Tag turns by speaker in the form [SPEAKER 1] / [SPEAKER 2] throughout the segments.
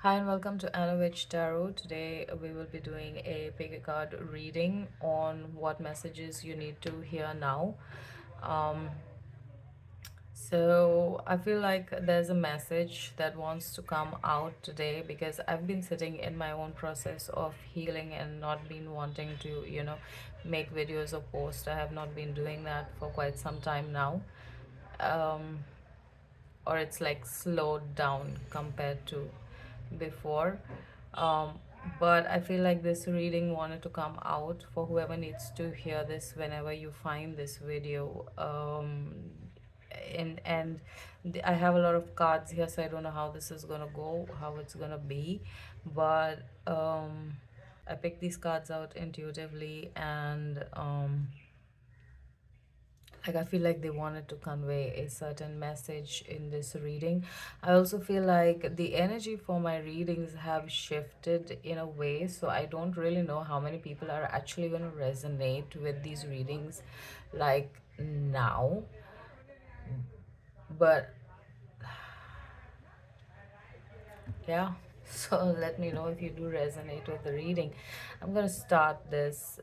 [SPEAKER 1] Hi and welcome to Untitled Tarot. Today we will be doing a pick a card reading on what messages you need to hear now. Um, so I feel like there's a message that wants to come out today because I've been sitting in my own process of healing and not been wanting to, make videos or post. I have not been doing that for quite some time now. Um, or it's like slowed down compared to before. um, but I feel like this reading wanted to come out for whoever needs to hear this whenever you find this video. I have a lot of cards here, so I don't know how this is gonna go, how it's gonna be, but I picked these cards out intuitively, and like I feel like they wanted to convey a certain message in this reading. I also feel like the energy for my readings have shifted in a way, so I don't really know how many people are actually going to resonate with these readings like now. But yeah, so let me know if you do resonate with the reading. I'm gonna start this.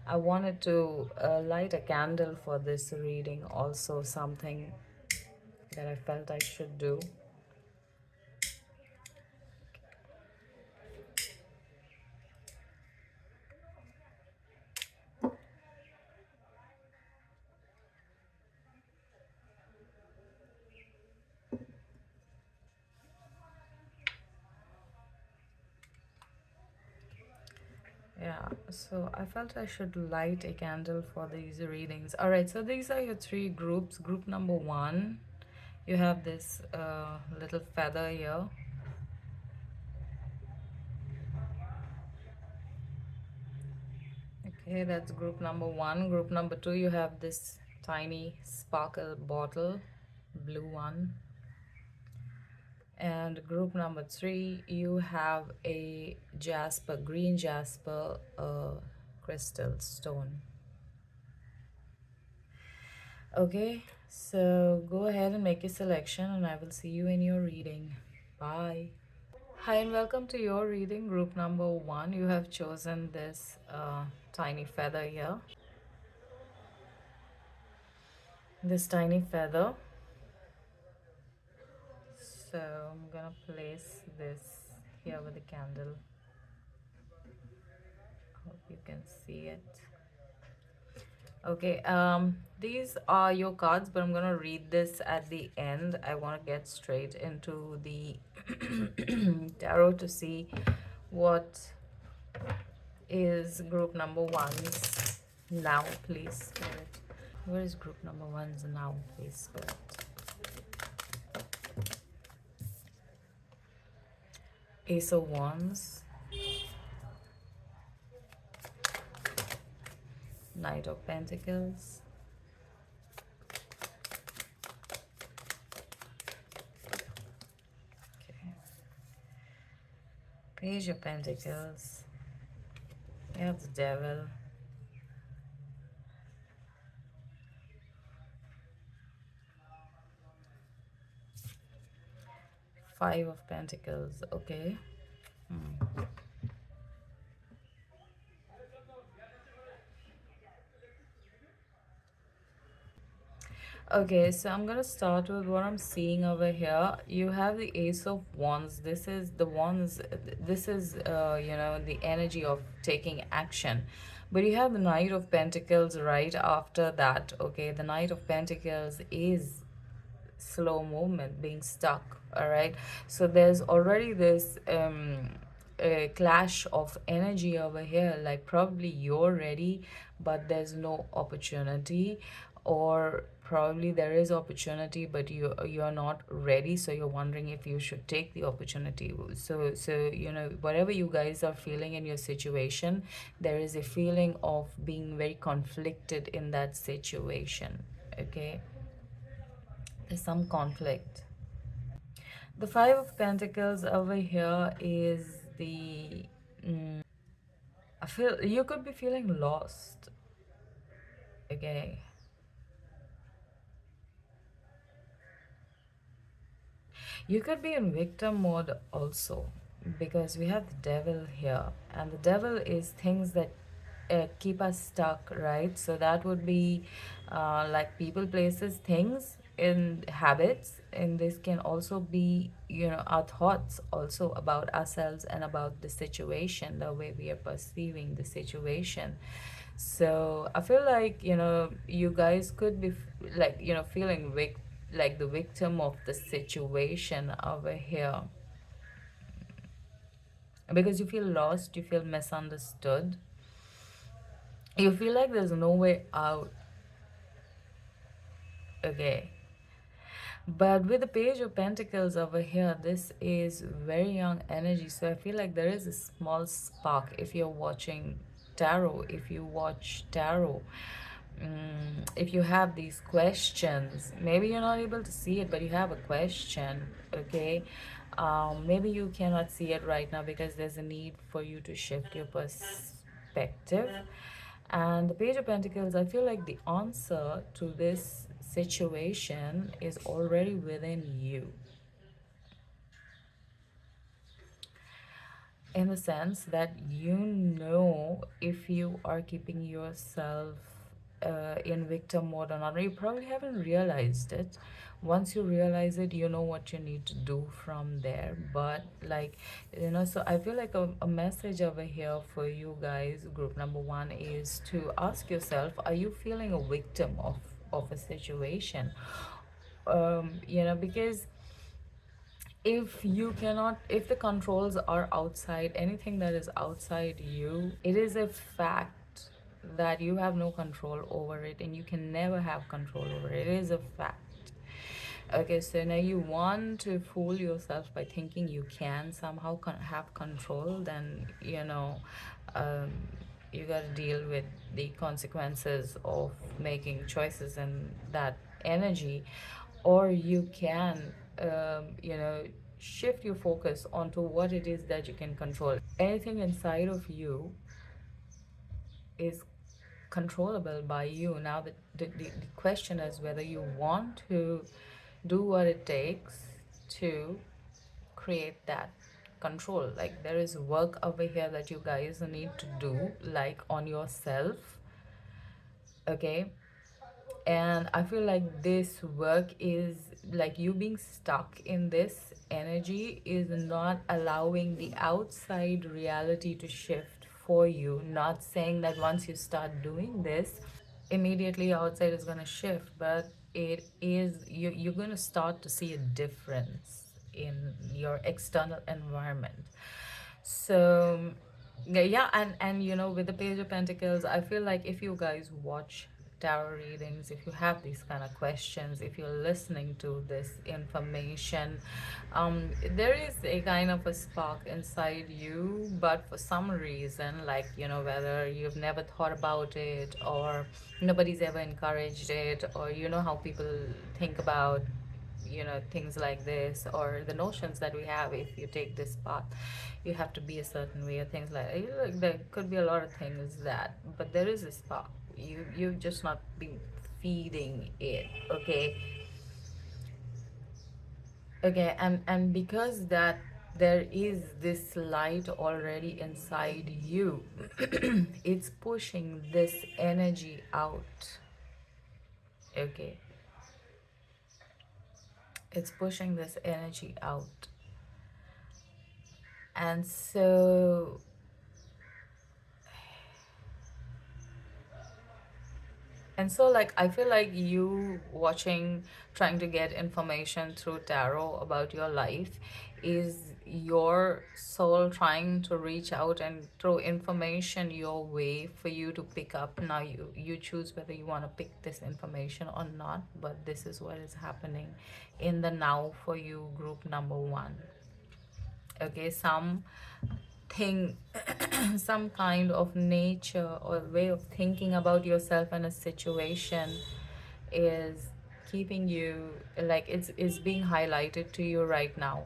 [SPEAKER 1] I wanted to light a candle for this reading, also something that I felt I should do. Yeah, so I felt I should light a candle for these readings. All right, so these are your three groups. Group number one, you have this little feather here. Okay, that's group number one. Group number two, you have this tiny sparkle bottle, blue one. And group number three, you have a jasper, green jasper crystal stone. Okay, so go ahead and make your selection, and I will see you in your reading. Bye. Hi, and welcome to your reading, group number one. You have chosen this tiny feather here. This tiny feather. So I'm gonna place this here with the candle. Hope you can see it. Okay, these are your cards, but I'm gonna read this at the end. I want to get straight into the tarot to see what is group number one's now, please, Spirit. Where is group number one's now, please, Spirit? Ace of Wands, Knight of Pentacles, okay, Page of Pentacles, you have the Devil, Five of Pentacles, okay. Okay, so I'm gonna start with what I'm seeing over here. You have the Ace of Wands. This is the wands. This is the energy of taking action. But you have the Knight of Pentacles right after that. Okay, the Knight of Pentacles is slow movement, being stuck. All right, so there's already this a clash of energy over here, like probably you're ready but there's no opportunity, or probably there is opportunity but you're not ready, so you're wondering if you should take the opportunity. So whatever you guys are feeling in your situation, there is a feeling of being very conflicted in that situation. Okay, there's some conflict. The Five of Pentacles over here is the I feel you could be feeling lost. Okay. You could be in victim mode also, because we have the devil here, and the devil is things that keep us stuck, right? So that would be like people, places, things, in habits, and this can also be, our thoughts also about ourselves and about the situation, the way we are perceiving the situation. So I feel like, you guys could be like, feeling like the victim of the situation over here, because you feel lost, you feel misunderstood, you feel like there's no way out. Okay. But with the Page of Pentacles over here, this is very young energy. So I feel like there is a small spark if you're watching tarot, if you watch tarot. If you have these questions, maybe you're not able to see it, but you have a question, okay? Maybe you cannot see it right now because there's a need for you to shift your perspective. And the Page of Pentacles, I feel like the answer to this situation is already within you, in the sense that if you are keeping yourself in victim mode or not. You probably haven't realized it. Once you realize it, you know what you need to do from there. But like, so I feel like a message over here for you guys, group number one, is to ask yourself, are you feeling a victim of a situation? Because if the controls are outside, anything that is outside you, it is a fact that you have no control over it, and you can never have control over it. It is a fact. Okay, so now you want to fool yourself by thinking you can somehow have control, then um, you got to deal with the consequences of making choices in that energy. Or you can shift your focus onto what it is that you can control. Anything inside of you is controllable by you. Now the question is whether you want to do what it takes to create that control. Like, there is work over here that you guys need to do, like on yourself. Okay. And I feel like this work is like, you being stuck in this energy is not allowing the outside reality to shift for you. Not saying that once you start doing this, immediately outside is going to shift, but you're going to start to see a difference in your external environment. So yeah, and with the Page of Pentacles, I feel like if you guys watch tarot readings, if you have these kind of questions, if you're listening to this information, there is a kind of a spark inside you, but for some reason, like, whether you've never thought about it, or nobody's ever encouraged it, or how people think about things like this, or the notions that we have, if you take this path you have to be a certain way, or things like there could be a lot of things that, but there is a spark. You've just not been feeding it. Okay. Okay, and because that there is this light already inside you, it's pushing this energy out. Okay, it's pushing this energy out. And so, like, I feel like you watching, trying to get information through tarot about your life, is your soul trying to reach out and throw information your way for you to pick up. Now you choose whether you want to pick this information or not, but this is what is happening in the now for you, group number one. Okay, thing some kind of nature or way of thinking about yourself in a situation is keeping you, like, it's being highlighted to you right now.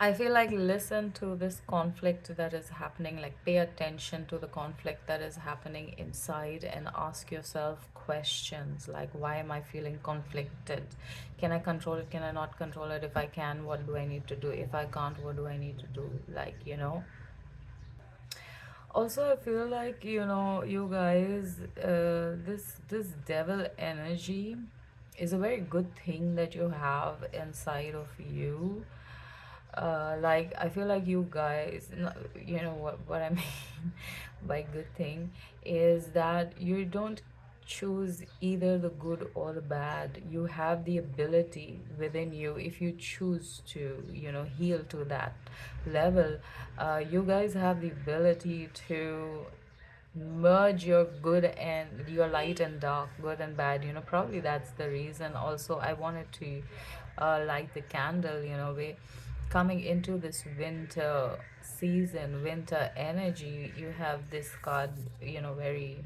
[SPEAKER 1] I feel like listen to this conflict that is happening, like pay attention to the conflict that is happening inside and ask yourself questions like, why am I feeling conflicted? Can I control it? Can I not control it? If I can, what do I need to do? If I can't, what do I need to do? Like, Also, I feel like, you guys, this devil energy is a very good thing that you have inside of you. Like I feel like you guys, you know what I mean by good thing is that you don't choose either the good or the bad. You have the ability within you, if you choose to, heal to that level. You guys have the ability to merge your good and your light and dark, good and bad. Probably that's the reason also I wanted to light the candle. We coming into this winter season, winter energy. You have this card, very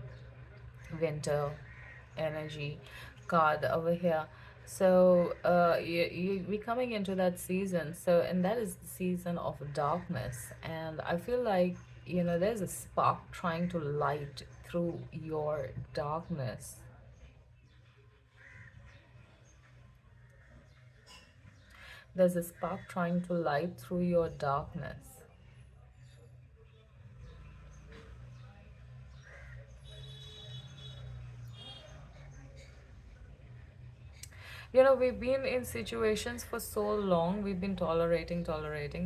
[SPEAKER 1] winter energy card over here. So we coming into that season. So, and that is the season of darkness. And I feel like, there's a spark trying to light through your darkness. There's a spark trying to light through your darkness. We've been in situations for so long, we've been tolerating.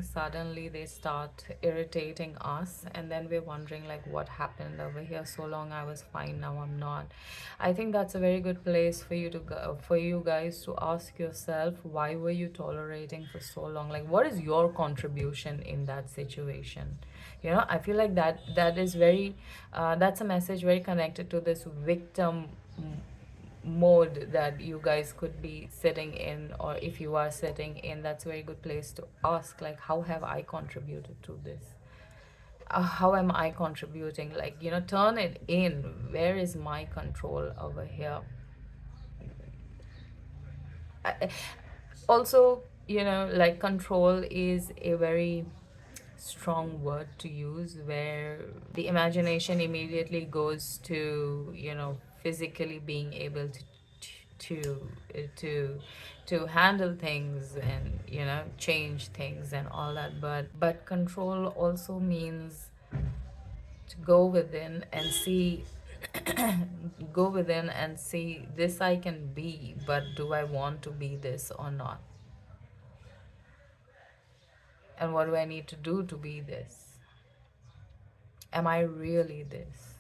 [SPEAKER 1] Suddenly they start irritating us, and then we're wondering, like, what happened over here? So long I was fine, now I'm not. I think that's a very good place for you to go, for you guys to ask yourself, why were you tolerating for so long? Like, what is your contribution in that situation? I feel like that is very, that's a message very connected to this victim mode that you guys could be sitting in, or if you are sitting in, that's a very good place to ask, like, how have I contributed to this? How am I contributing? Like, turn it in. Where is my control over here? I, Also, like, control is a very strong word to use, where the imagination immediately goes to, physically being able to to to handle things and, change things and all that. But control also means to go within and see, go within and see, this I can be, but do I want to be this or not? And what do I need to do to be this? Am I really this?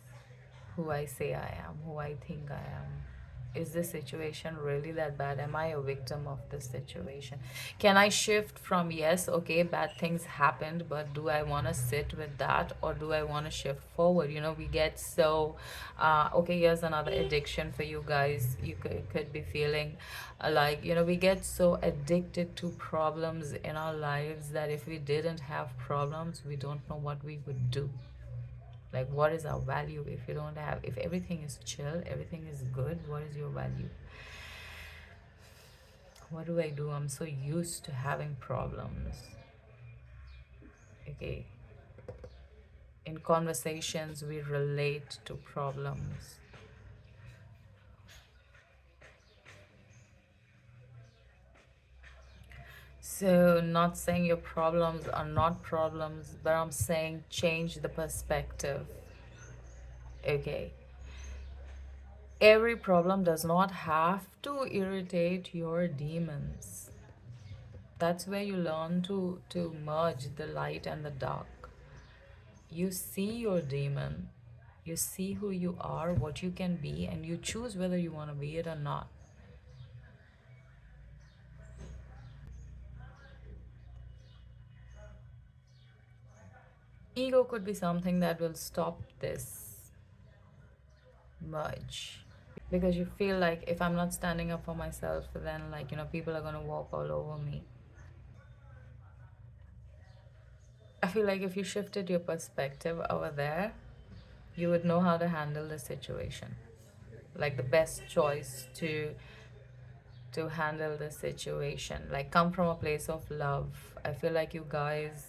[SPEAKER 1] Who I say I am, who I think I am? Is this situation really that bad? Am I a victim of this situation? Can I shift from, yes, okay, bad things happened, but do I want to sit with that, or do I want to shift forward? We get so, okay, here's another addiction for you guys. You could be feeling like, we get so addicted to problems in our lives that if we didn't have problems, we don't know what we would do. Like, what is our value if you don't have, if everything is chill, everything is good, what is your value? What do I do? I'm so used to having problems. Okay. In conversations, we relate to problems. So, not saying your problems are not problems, but I'm saying change the perspective. Okay. Every problem does not have to irritate your demons. That's where you learn to merge the light and the dark. You see your demon, you see who you are, what you can be, and you choose whether you want to be it or not. Ego could be something that will stop this merge, because you feel like, if I'm not standing up for myself, then, like, people are going to walk all over me. I feel like if you shifted your perspective over there, you would know how to handle the situation. Like, the best choice to handle this situation. Like, come from a place of love. I feel like you guys,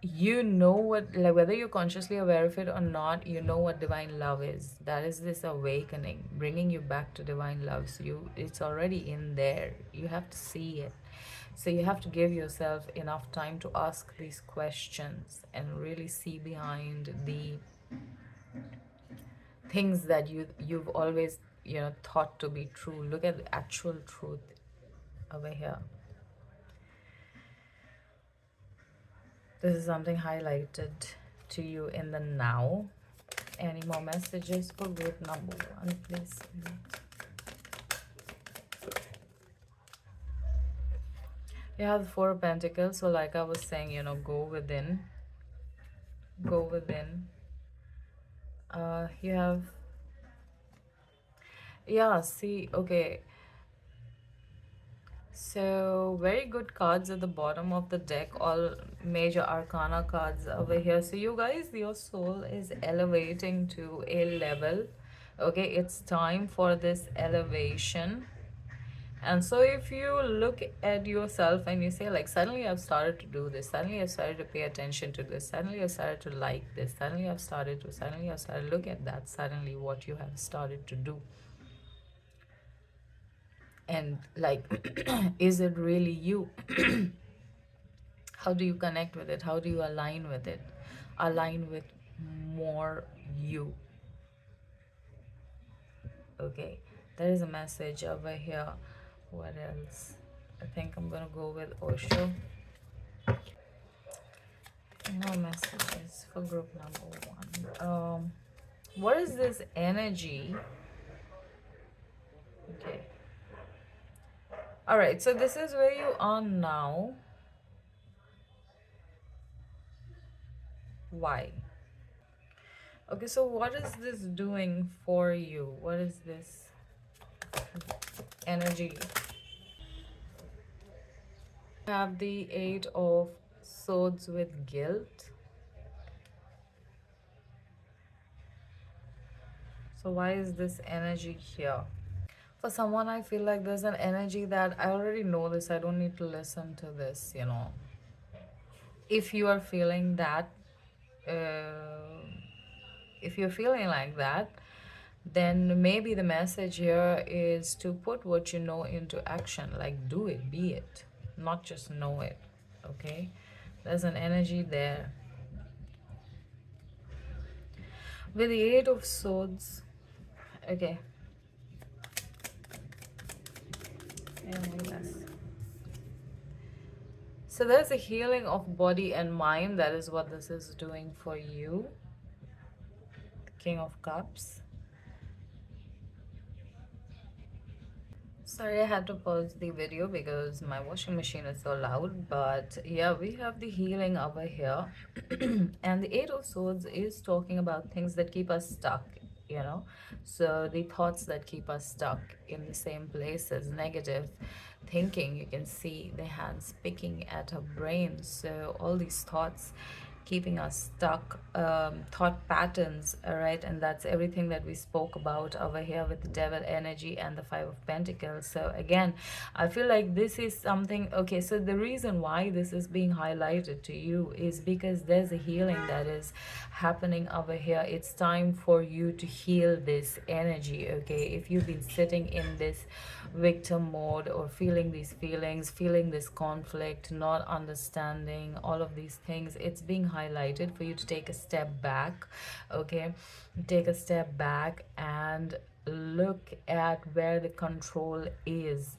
[SPEAKER 1] you know what, like, whether you're consciously aware of it or not, you know what divine love is. That is this awakening, bringing you back to divine love. So it's already in there. You have to see it. So you have to give yourself enough time to ask these questions and really see behind the things that you've always, thought to be true. Look at the actual truth over here. This is something highlighted to you in the now. Any more messages for group number one, please? You have the Four of Pentacles. So like I was saying, go within. Go within. You have, yeah, see, okay. So very good cards at the bottom of the deck, all major arcana cards over here. So you guys, your soul is elevating to a level. Okay, it's time for this elevation. And so if you look at yourself and you say, like, suddenly I've started to do this, suddenly I've started to pay attention to this, suddenly I've started to like this, suddenly I've started to look at that, suddenly what you have started to do. And like, is it really you? How do you connect with it? How do you align with it? Align with more you. Okay, there is a message over here. What else? I think I'm gonna go with Osho. No messages for group number one. What is this energy? Okay. All right, so this is where you are now. Why? Okay, so what is this doing for you? What is this energy? You have the Eight of Swords with guilt. So why is this energy here? For someone, I feel like there's an energy that I already know this. I don't need to listen to this. If you are feeling that, uh, if you're feeling like that, then maybe the message here is to put what you know into action. Like, do it, be it, not just know it. Okay? There's an energy there. With the Eight of Swords, okay. Yes. So there's a healing of body and mind. That is what this is doing for you. King of Cups. Sorry, I had to pause the video because my washing machine is so loud. But yeah, we have the healing over here. And the Eight of Swords is talking about things that keep us stuck. So the thoughts that keep us stuck in the same places, negative thinking. You can see the hands picking at her brain. So all these thoughts keeping us stuck, thought patterns, all right? And that's everything that we spoke about over here with the devil energy and the Five of Pentacles. So again, I feel like this is something, okay, so the reason why this is being highlighted to you is because there's a healing that is happening over here. It's time for you to heal this energy, okay? If you've been sitting in this victim mode or feeling these feelings, feeling this conflict, not understanding all of these things, it's being highlighted for you to take a step back, okay? Take a step back and look at where the control is.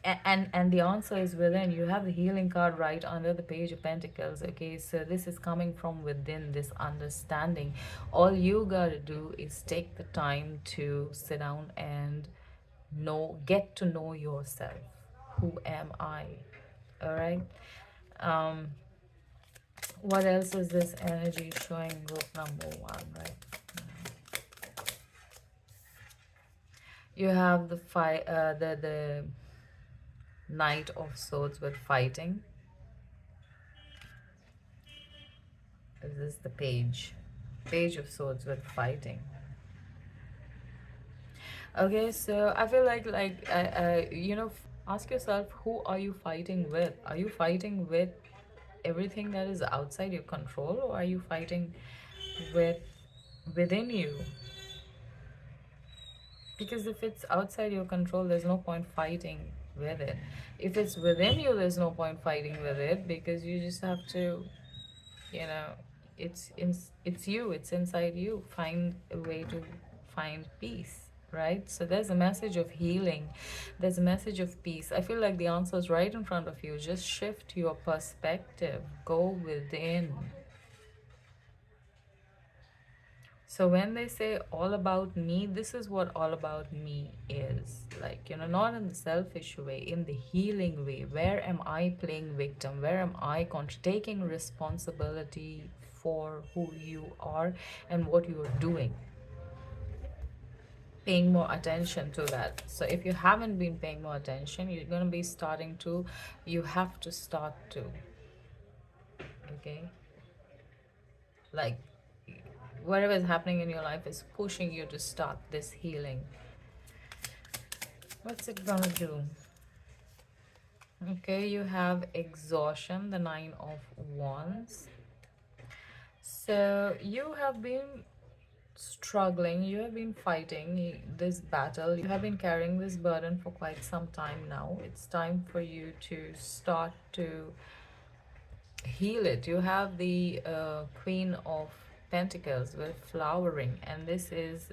[SPEAKER 1] And the answer is within. You have the healing card right under the Page of Pentacles, okay? So this is coming from within, this understanding. All you gotta do is take the time to sit down and get to know yourself. Who am I? All right. um what else is this energy showing group number one, right? You have the the Knight of Swords with fighting. Is this the Page of Swords with fighting? Okay, so I feel like ask yourself, who are you fighting with? Are you fighting with everything that is outside your control, or are you fighting with within you? Because if it's outside your control, there's no point fighting with it. If it's within you, there's no point fighting with it, because you just have to, you know, it's you, it's inside you. Find a way to find peace, right? So there's a message of healing, there's a message of peace. I feel like the answer is right in front of you. Just shift your perspective, go within. So when they say all about me, this is what all about me is. Like, not in the selfish way, in the healing way. Where am I playing victim? Where am I taking responsibility for who you are and what you are doing? Paying more attention to that. So if you haven't been paying more attention, you're going to be starting to, you have to start to, okay? Like, whatever is happening in your life is pushing you to start this healing. What's it gonna do? Okay, you have exhaustion, the Nine of Wands. So you have been struggling, you have been fighting this battle, you have been carrying this burden for quite some time now. It's time for you to start to heal it. You have the Queen of Pentacles with flowering, and this is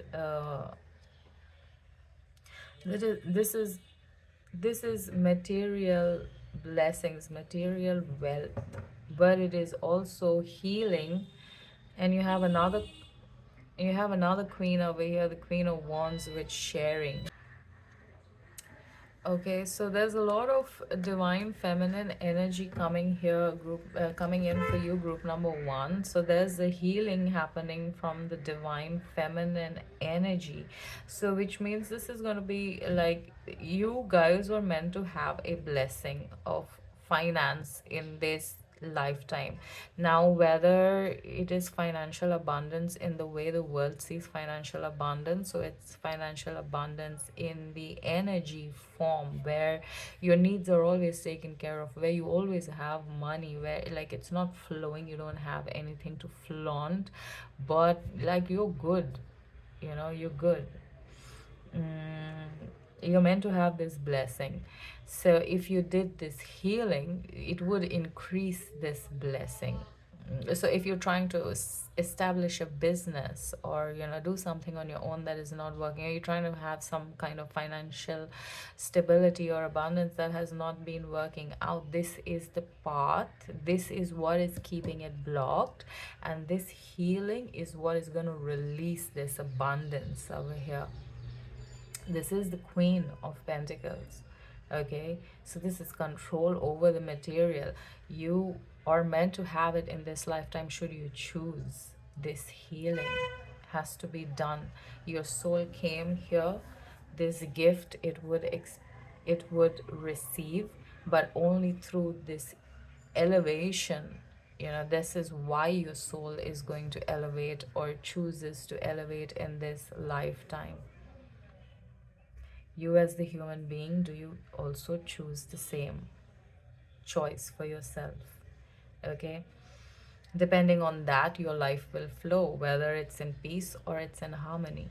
[SPEAKER 1] this is material blessings, material wealth, but it is also healing. And you have another queen over here, the Queen of Wands, with sharing. Okay, so there's a lot of divine feminine energy coming here, coming in for you, group number one. So there's a healing happening from the divine feminine energy. So which means this is going to be like you guys were meant to have a blessing of finance in this lifetime. Now, whether it is financial abundance in the way the world sees financial abundance, so it's financial abundance in the energy form where your needs are always taken care of, where you always have money, where like it's not flowing, you don't have anything to flaunt, but like you're good, you're good. You're meant to have this blessing. So if you did this healing, it would increase this blessing. So if you're trying to establish a business, or do something on your own that is not working, or you're trying to have some kind of financial stability or abundance that has not been working out, this is the path, this is what is keeping it blocked, and this healing is what is going to release this abundance over here. This is the Queen of Pentacles. Okay, so this is control over the material. You are meant to have it in this lifetime should you choose. This healing has to be done. Your soul came here, this gift it would receive, but only through this elevation. This is why your soul is going to elevate or chooses to elevate in this lifetime. You, as the human being, do you also choose the same choice for yourself? Okay, depending on that, your life will flow, whether it's in peace or it's in harmony.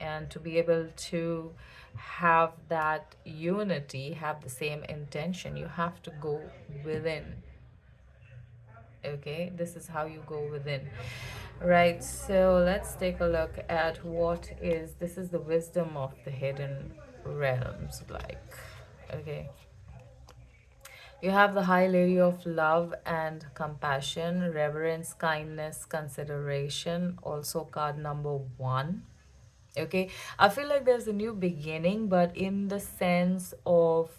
[SPEAKER 1] And to be able to have that unity, have the same intention, you have to go within. Okay, this is how you go within. Right, so let's take a look at what is this is the wisdom of the hidden realms. Like, okay, you have the High Lady of Love and Compassion, Reverence, Kindness, Consideration, also card number one. Okay, I feel like there's a new beginning, but in the sense of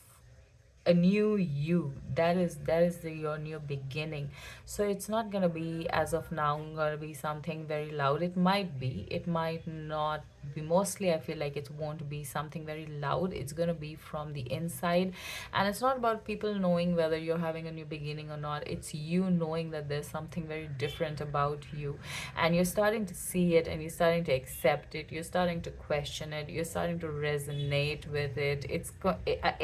[SPEAKER 1] a new you. your new beginning. So it's not gonna be, as of now, gonna be something very loud. It might be, it might not be. Mostly I feel like it won't be something very loud. It's gonna be from the inside. And it's not about people knowing whether you're having a new beginning or not. It's you knowing that there's something very different about you, and you're starting to see it, and you're starting to accept it, you're starting to question it, you're starting to resonate with it.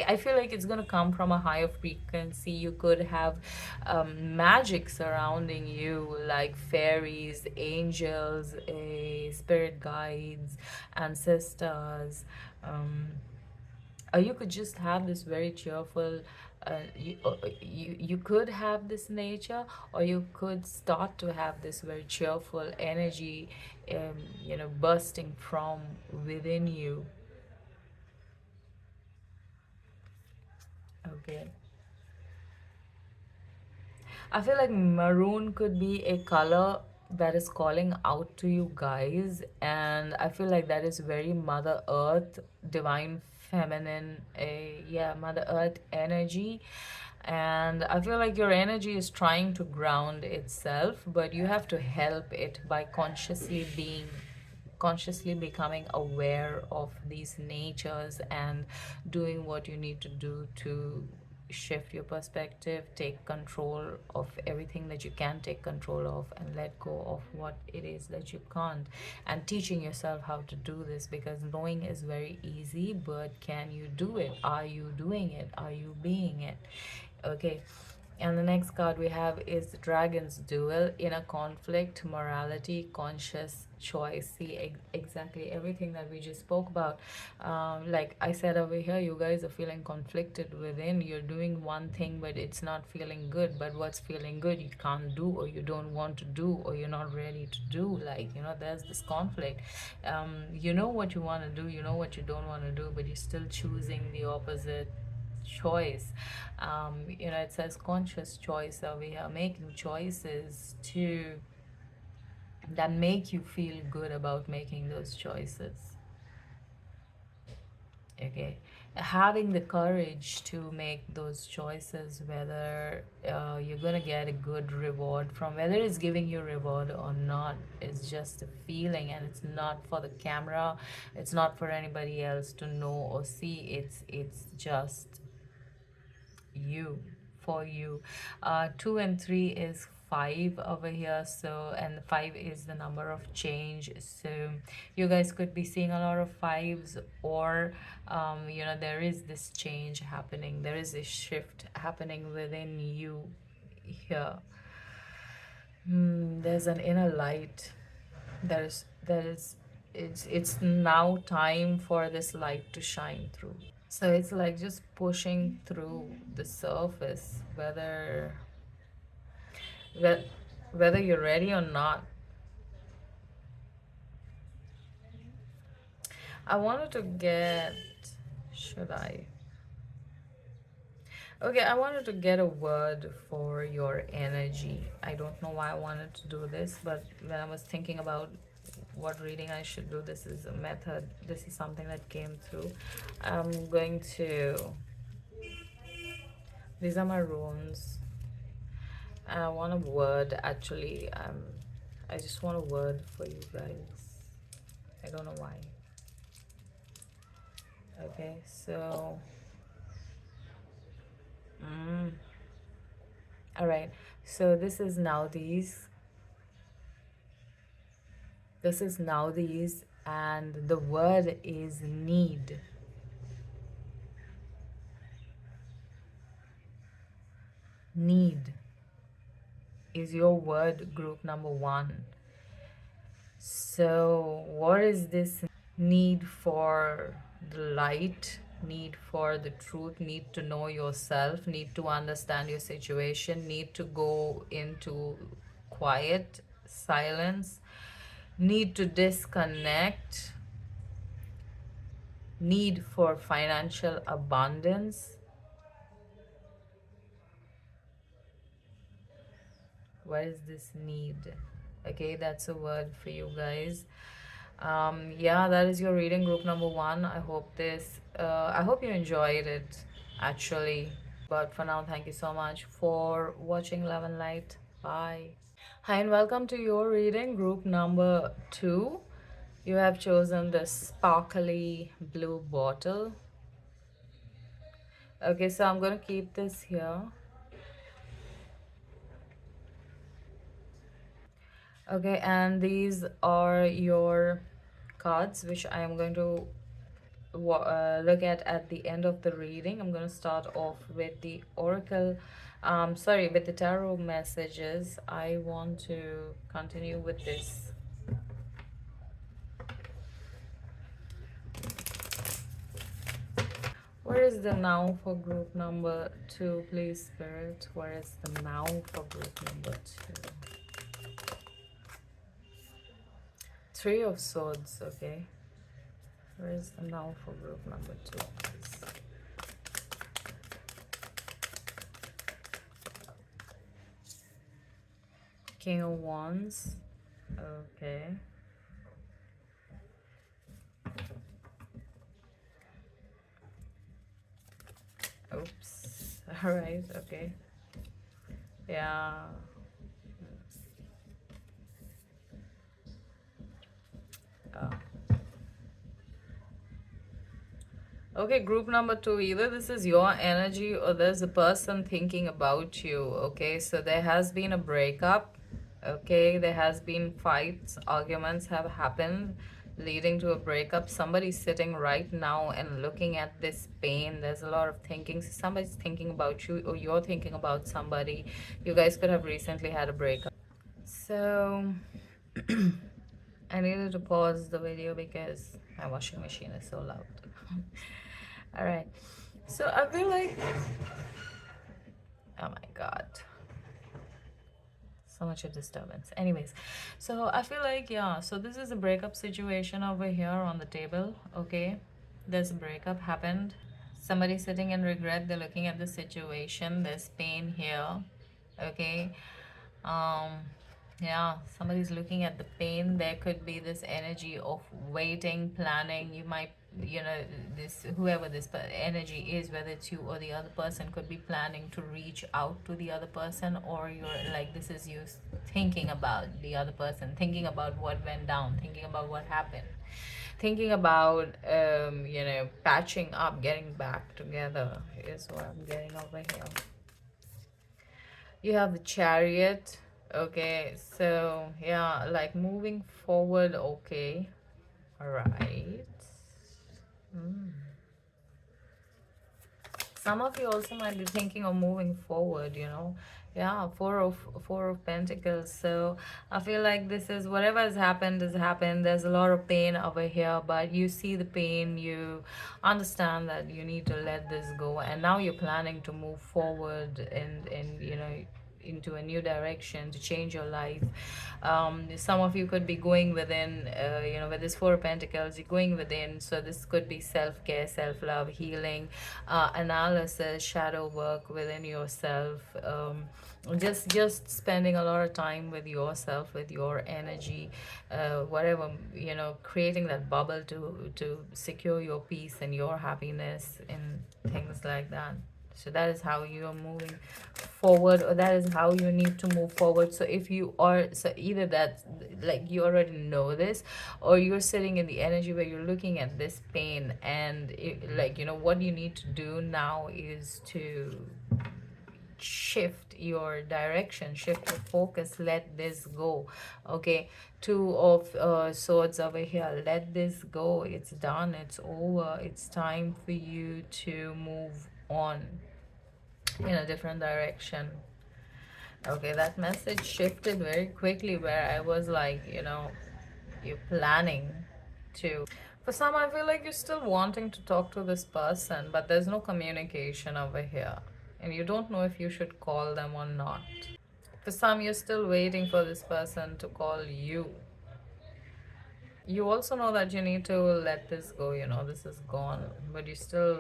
[SPEAKER 1] I feel like it's going to come from a higher frequency. You could have magic surrounding you, like fairies, angels, spirit guides, ancestors. Or you could just have this very cheerful, you could have this nature, or you could start to have this very cheerful energy, bursting from within you. Okay. I feel like maroon could be a color that is calling out to you guys, and I feel like that is very Mother Earth, divine feminine, yeah, Mother Earth energy. And I feel like your energy is trying to ground itself, but you have to help it by consciously becoming aware of these natures and doing what you need to do to shift your perspective, take control of everything that you can take control of, and let go of what it is that you can't. And teaching yourself how to do this, because knowing is very easy, but can you do it? Are you doing it? Are you being it? Okay. And the next card we have is the Dragon's Duel. Inner conflict, morality, conscious choice. See, exactly everything that we just spoke about. Like I said over here, you guys are feeling conflicted within. You're doing one thing, but it's not feeling good. But what's feeling good, you can't do, or you don't want to do, or you're not ready to do. Like, there's this conflict. You know what you want to do, you know what you don't want to do, but you're still choosing the opposite choice. It says conscious choice over here, making choices to that make you feel good about making those choices. Okay. Having the courage to make those choices, whether you're gonna get a good reward from, whether it's giving you reward or not, it's just a feeling, and it's not for the camera, it's not for anybody else to know or see. It's just you, for you. 2 and 3 is 5 over here, so, and 5 is the number of change. So you guys could be seeing a lot of fives, or there is this change happening, there is a shift happening within you here. There's an inner light. There is it's now time for this light to shine through. So it's like just pushing through the surface, whe- whether you're ready or not. I wanted to get, should I? Okay, I wanted to get a word for your energy. I don't know why I wanted to do this, but when I was thinking about what reading I should do, this is a method. This is something that came through. I'm going to, these are my runes. I want a word, actually. I just want a word for you guys. I don't know why. Okay, so all right. So this is now these, and the word is need. Need is your word group number 1. So what is this? Need for the light, need for the truth, need to know yourself, need to understand your situation, need to go into quiet, silence, need to disconnect, need for financial abundance. What is this need? Okay, that's a word for you guys. Yeah, that is your reading group number 1. I hope you enjoyed it, actually. But for now, thank you so much for watching Love and Light. Bye. Hi, and welcome to your reading, group number 2. You have chosen the sparkly blue bottle. Okay, so I'm going to keep this here. Okay, and these are your cards, which I am going to look at the end of the reading. I'm going to start off with the oracle, sorry, with the tarot messages. I want to continue with this. Where is the now for group number 2, please, Spirit? Where is the now for group number 2? Three of Swords, okay. Where is the now for group number 2, please? King of Wands, okay. Oops. All right, okay. Yeah. Uh, Okay, group number 2, either this is your energy or there's a person thinking about you, okay? So there has been a breakup, okay? There has been fights, arguments have happened leading to a breakup. Somebody's sitting right now and looking at this pain. There's a lot of thinking. So somebody's thinking about you or you're thinking about somebody. You guys could have recently had a breakup. So I needed to pause the video because my washing machine is so loud. All right. So I feel like, oh my God, so much of disturbance. Anyways, so I feel like, yeah, so this is a breakup situation over here on the table. Okay. There's a breakup happened. Somebody sitting in regret. They're looking at the situation. There's pain here. Okay. um yeah, somebody's looking at the pain. There could be this energy of waiting, planning. You might, you know, this, whoever this energy is, whether it's you or the other person, could be planning to reach out to the other person, or you're like, this is you thinking about the other person, thinking about what went down, thinking about what happened, thinking about you know, patching up, getting back together is what I'm getting over here. You have the Chariot. Okay, so yeah, like moving forward. Okay, all right. Some of you also might be thinking of moving forward, you know. Yeah, four of pentacles. So I feel like this is, whatever has happened. There's a lot of pain over here, but you see the pain, you understand that you need to let this go, and now you're planning to move forward and you know, into a new direction, to change your life. Some of you could be going within, you know, with this Four of Pentacles, you're going within. So this could be self-care, self-love, healing, analysis, shadow work within yourself. Just spending a lot of time with yourself, with your energy, whatever, you know, creating that bubble to secure your peace and your happiness and things like that. So that is how you are moving forward, or that is how you need to move forward. So if you are, so either that, like, you already know this, or you're sitting in the energy where you're looking at this pain, and it, like, you know, what you need to do now is to shift your direction, shift your focus, let this go. Okay, Two of Swords over here. Let this go. It's done, it's over. It's time for you to move on in a different direction. Okay, that message shifted very quickly, where I was like, you know, you're planning to, for some, I feel like you're still wanting to talk to this person, but there's no communication over here, and you don't know if you should call them or not. For some, you're still waiting for this person to call you. You also know that you need to let this go, you know, this is gone, but you're still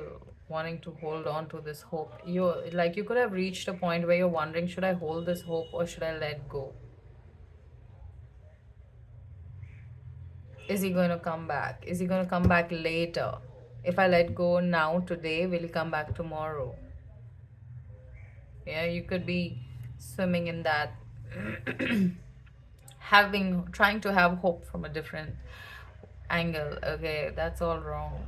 [SPEAKER 1] wanting to hold on to this hope. You, like, you could have reached a point where you're wondering, should I hold this hope or should I let go? Is he going to come back? Is he going to come back later? If I let go now, today, will he come back tomorrow? Yeah, you could be swimming in that, having trying to have hope from a different angle. Okay, that's all wrong.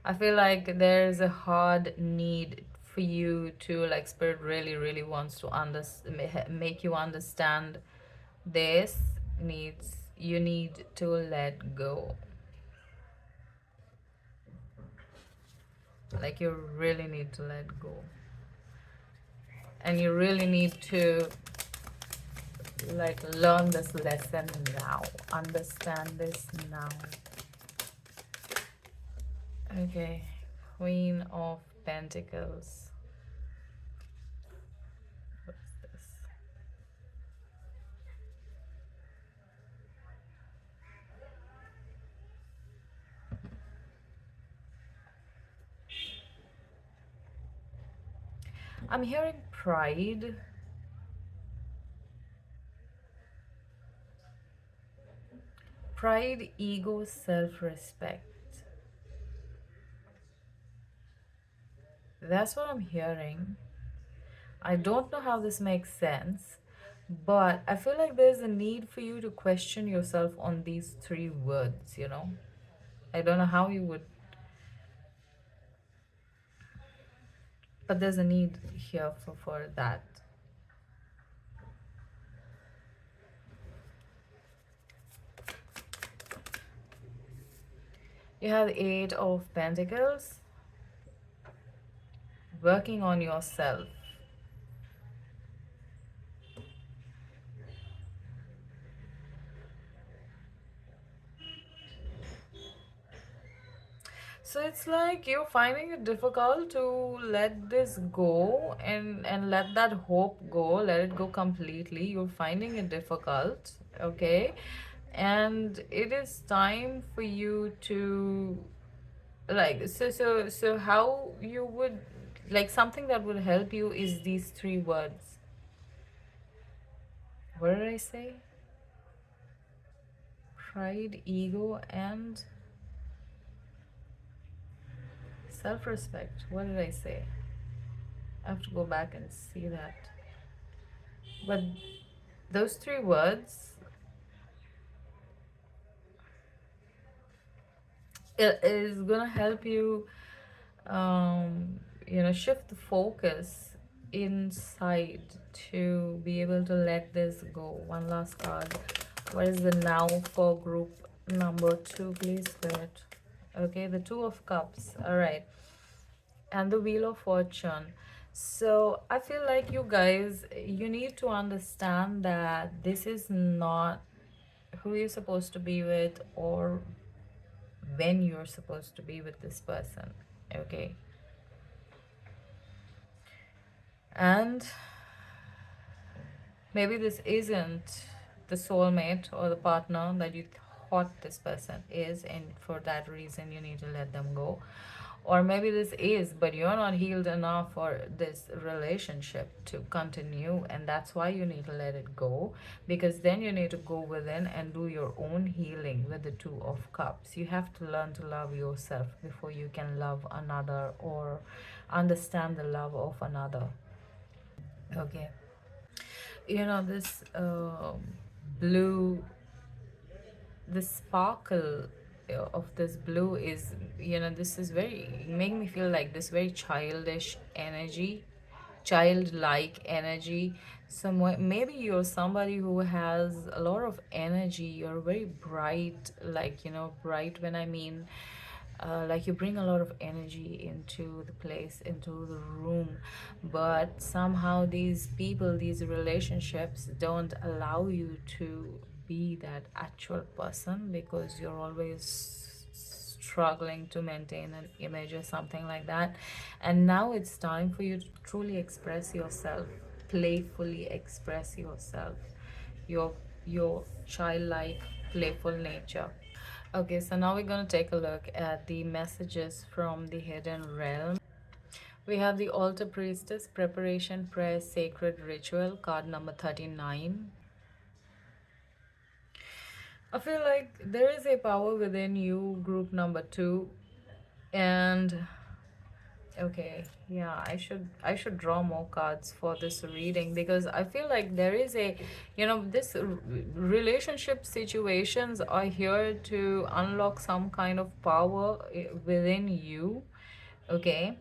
[SPEAKER 1] I feel like there's a hard need for you to, like, spirit really really wants to make you understand this needs, you need to let go. Like, you really need to let go, and you really need to, like, learn this lesson now, understand this now. Okay, Queen of Pentacles. What's this? I'm hearing pride. Pride, ego, self-respect. That's what I'm hearing. I don't know how this makes sense, but I feel like there's a need for you to question yourself on these three words, you know? I don't know how you would, but there's a need here for that. You have Eight of Pentacles, working on yourself. So it's like you're finding it difficult to let this go, and let that hope go, let it go completely. You're finding it difficult, okay? And it is time for you to, like, so how you would, like, something that would help you is these three words. What did I say? Pride, ego, and self-respect. What did I say? I have to go back and see that. But those three words, it is gonna help you, shift the focus inside to be able to let this go. One last card. What is the now for group number two, please, Spirit? Okay, the Two of Cups. All right, and the Wheel of Fortune. So I feel like you guys, you need to understand that this is not who you're supposed to be with, or when you're supposed to be with this person. Okay, and maybe this isn't the soulmate or the partner that you thought this person is, and for that reason you need to let them go. Or maybe this is, but you're not healed enough for this relationship to continue, and that's why you need to let it go. Because then you need to go within and do your own healing with the Two of Cups. You have to learn to love yourself before you can love another or understand the love of another. Okay, this blue, the sparkle of this blue is, this is very, make me feel like this very childish energy, childlike energy. Maybe you're somebody who has a lot of energy, you're very bright, like, bright when I mean, like, you bring a lot of energy into the place, into the room, but somehow these people, these relationships don't allow you to be that actual person, because you're always struggling to maintain an image or something like that. And now it's time for you to truly express yourself, playfully express yourself, your your childlike playful nature. Okay, so now we're going to take a look at the messages from the hidden realm. We have the altar priestess, preparation, prayer, sacred ritual, card number 39. I feel like there is a power within you, group number two, and okay, yeah, I should draw more cards for this reading because I feel like there is a, this relationship situations are here to unlock some kind of power within you. Okay.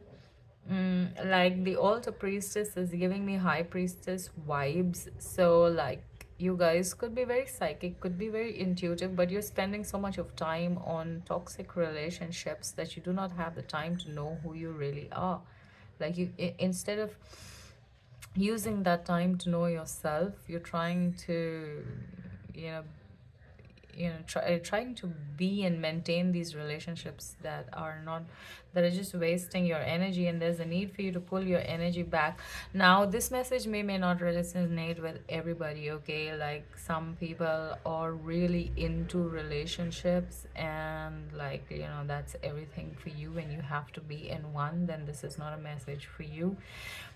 [SPEAKER 1] Like the altar priestess is giving me high priestess vibes. So like you guys could be very psychic, could be very intuitive, but you're spending so much of time on toxic relationships that you do not have the time to know who you really are. Like instead of using that time to know yourself, you're trying to, you know, trying to be and maintain these relationships that are not, that are just wasting your energy, and there's a need for you to pull your energy back. Now this message may not resonate with everybody, okay? Like some people are really into relationships, and like, that's everything for you and you have to be in one, then this is not a message for you.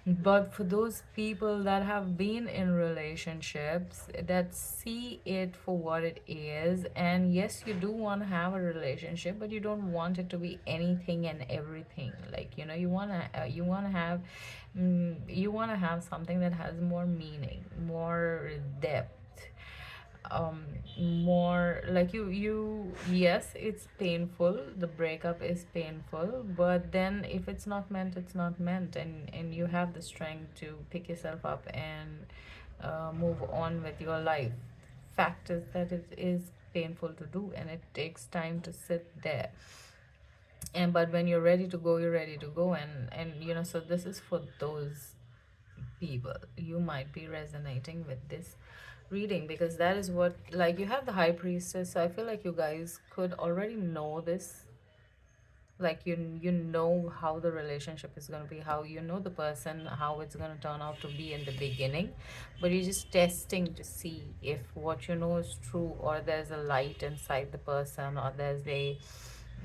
[SPEAKER 1] But for those people that have been in relationships, that see it for what it is, and yes, you do want to have a relationship, but you don't want it to be anything and everything. Like, you want to have something that has more meaning, more depth, um more like yes, it's painful, the breakup is painful, but then if it's not meant, it's not meant, and you have the strength to pick yourself up and move on with your life. Fact is that it is painful to do, and it takes time to sit there, and but when you're ready to go, you're ready to go. And so this is for those people. You might be resonating with this reading because that is what, like, you have the high priestess, so I feel like you guys could already know this. Like, you know how the relationship is going to be, how you know the person, how it's going to turn out to be in the beginning, but you're just testing to see if what you know is true, or there's a light inside the person, or there's a,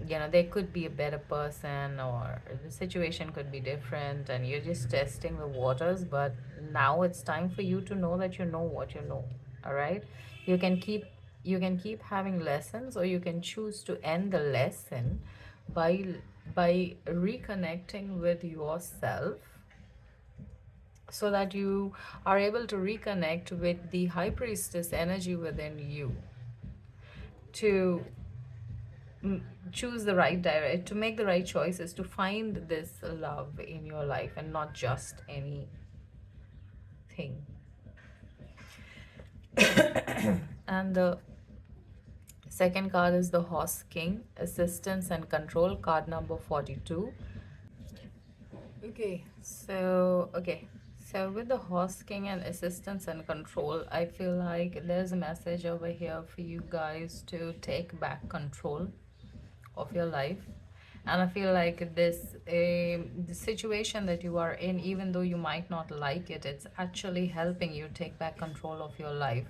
[SPEAKER 1] they could be a better person, or the situation could be different, and you're just testing the waters. But now it's time for you to know that you know what you know. All right. you can keep you can keep having lessons, or you can choose to end the lesson by reconnecting with yourself, so that you are able to reconnect with the high priestess energy within you, to mm, choose the right direct, to make the right choices, to find this love in your life and not just anything. And the second card is the Horse King, Assistance and Control, card number 42. Okay, so with the Horse King and Assistance and Control, I feel like there's a message over here for you guys to take back control of your life. And I feel like the situation that you are in, even though you might not like it, it's actually helping you take back control of your life.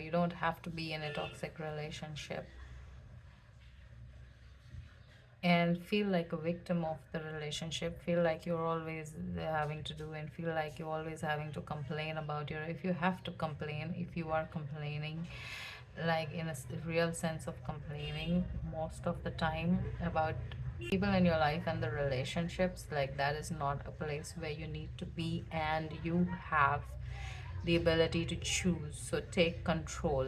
[SPEAKER 1] You don't have to be in a toxic relationship and feel like a victim of the relationship, feel like you're always having to do, and feel like you're always having to complain about your, if you have to complain, if you are complaining, like in a real sense of complaining most of the time about people in your life and the relationships, like that is not a place where you need to be, and you have the ability to choose. So take control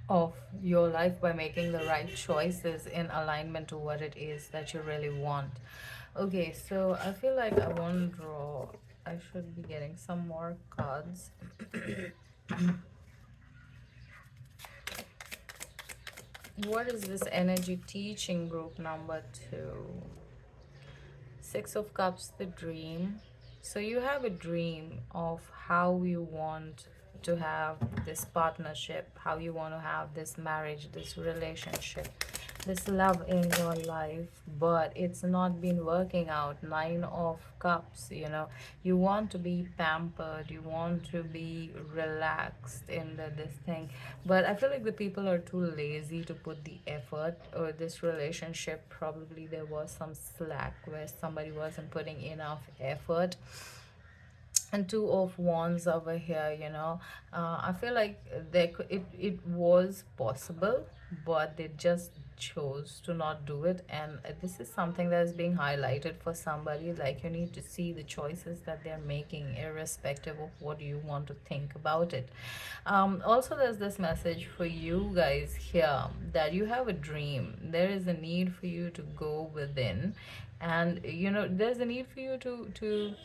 [SPEAKER 1] of your life by making the right choices in alignment to what it is that you really want. Okay, so I feel like I want to draw, I should be getting some more cards. What is this energy teaching, group number two? Six of Cups, the dream. So you have a dream of how you want to have this partnership, how you want to have this marriage, this relationship, this love in your life, but it's not been working out. Nine of Cups, you want to be pampered, you want to be relaxed in this thing, but I feel like the people are too lazy to put the effort, or this relationship, probably there was some slack where somebody wasn't putting enough effort. And two of wands over here, you know. I feel like it was possible, but they just chose to not do it. And this is something that is being highlighted for somebody, like you need to see the choices that they're making irrespective of what you want to think about it. Also, there's this message for you guys here, that you have a dream. There is a need for you to go within, and you know there's a need for you to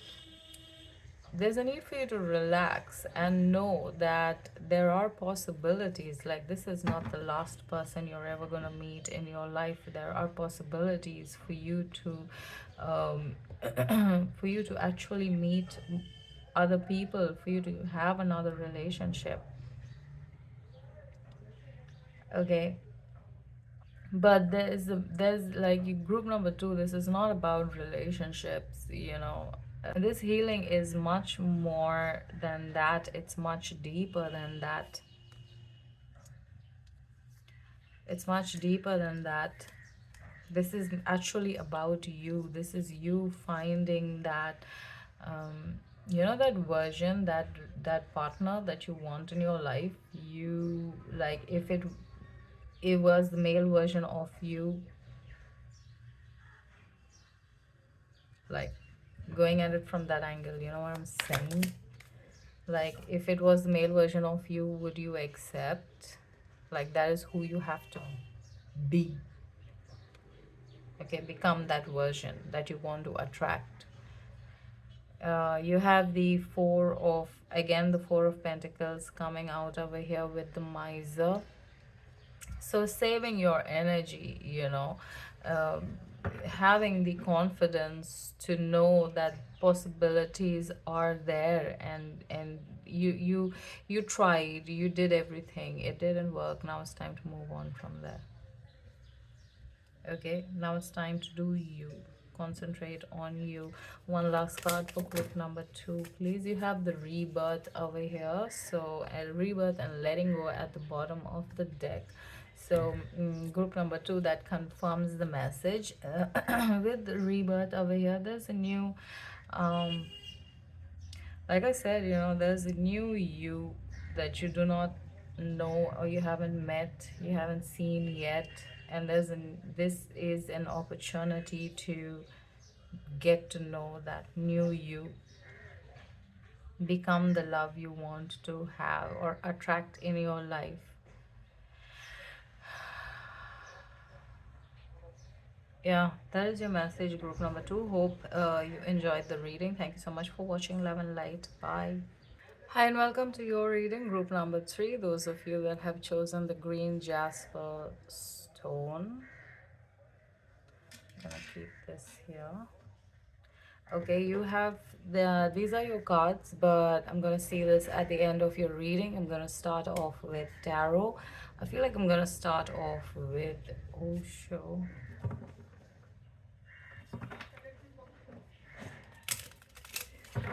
[SPEAKER 1] there's a need for you to relax and know that there are possibilities. Like, this is not the last person you're ever going to meet in your life. There are possibilities for you to for you to actually meet other people, for you to have another relationship. Okay, but there's like group number two, this is not about relationships, you know. This healing is much more than that. It's much deeper than that. It's much deeper than that. This is actually about you. This is you finding that you know, that version, that partner that you want in your life. You, like, if it was the male version of you, like, going at it from that angle, you know what I'm saying? Like, if it was the male version of you, would you accept? Like, that is who you have to be. Okay, become that version that you want to attract. You have the four of, again, the four of pentacles coming out over here with the miser. So saving your energy, you know, having the confidence to know that possibilities are there, and you tried, you did everything, it didn't work, now it's time to move on from there. Okay, now it's time to do you. Concentrate on you. One last card for group number two, please. You have the rebirth over here. So, a rebirth and letting go at the bottom of the deck. So, group number two, that confirms the message. With the rebirth over here, there's a new, um, like I said, you know, there's a new you that you do not know, or you haven't met, you haven't seen yet. And this is an opportunity to get to know that new you, become the love you want to have or attract in your life. Yeah, that is your message, group number two. Hope you enjoyed the reading. Thank you so much for watching. Love and light. Bye. Hi, and welcome to your reading, group number three. Those of you that have chosen the green jasper stone, I'm gonna keep this here. Okay, you have these are your cards, but I'm gonna see this at the end of your reading. I'm gonna start off with tarot. I feel like I'm gonna start off with Osho.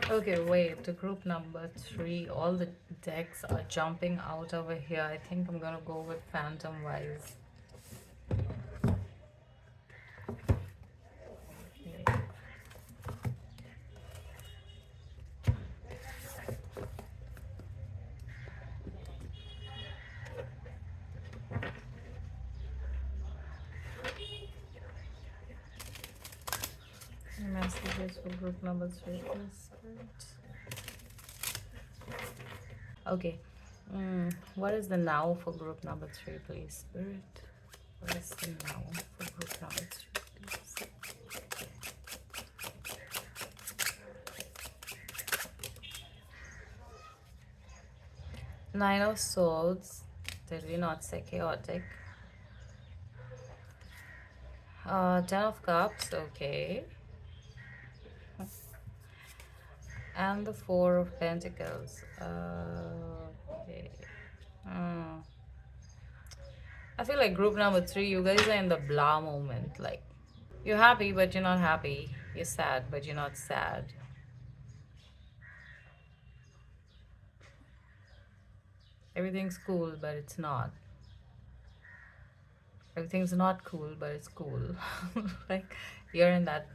[SPEAKER 1] Okay, wait, to group number three, all the decks are jumping out over here. I think I'm gonna go with Phantom Wise. Okay. Messages for group number three, please. Okay. What is the now for group number three, please, Spirit? What is the now for group number three, please? Nine of Swords. Did we not say chaotic? Ten of Cups. Okay. And the Four of Pentacles. Okay. I feel like group number three, you guys are in the blah moment. Like, you're happy, but you're not happy. You're sad, but you're not sad. Everything's cool, but it's not. Everything's not cool, but it's cool. Like, you're in that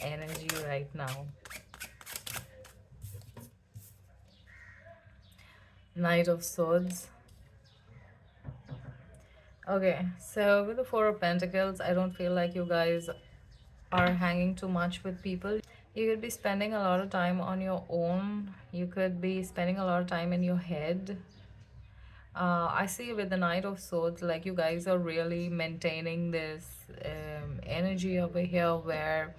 [SPEAKER 1] energy right now. Knight of Swords. Okay, so with the Four of Pentacles, I don't feel like you guys are hanging too much with people. You could be spending a lot of time on your own. You could be spending a lot of time in your head. I see with the Knight of Swords, like you guys are really maintaining this energy over here where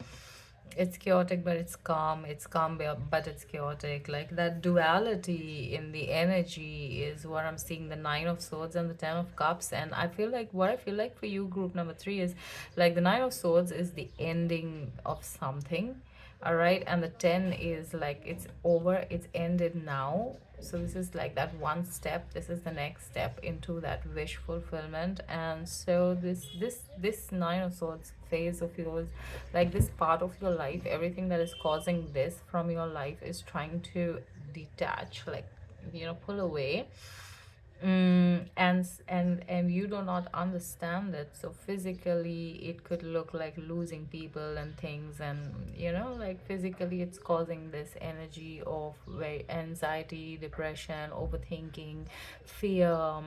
[SPEAKER 1] it's chaotic but it's calm, it's calm but it's chaotic. Like that duality in the energy is what I'm seeing, the Nine of Swords and the Ten of Cups. And I feel like what I feel like for you, group number three, is like the Nine of Swords is the ending of something, all right, and the 10 is like it's over, it's ended now. So this is like that one step, this is the next step into that wish fulfillment. And so this Nine of Swords phase of yours, like this part of your life, everything that is causing this from your life is trying to detach, like, you know, pull away. And you do not understand it. So physically it could look like losing people and things, and you know, like physically it's causing this energy of very anxiety, depression, overthinking, fear,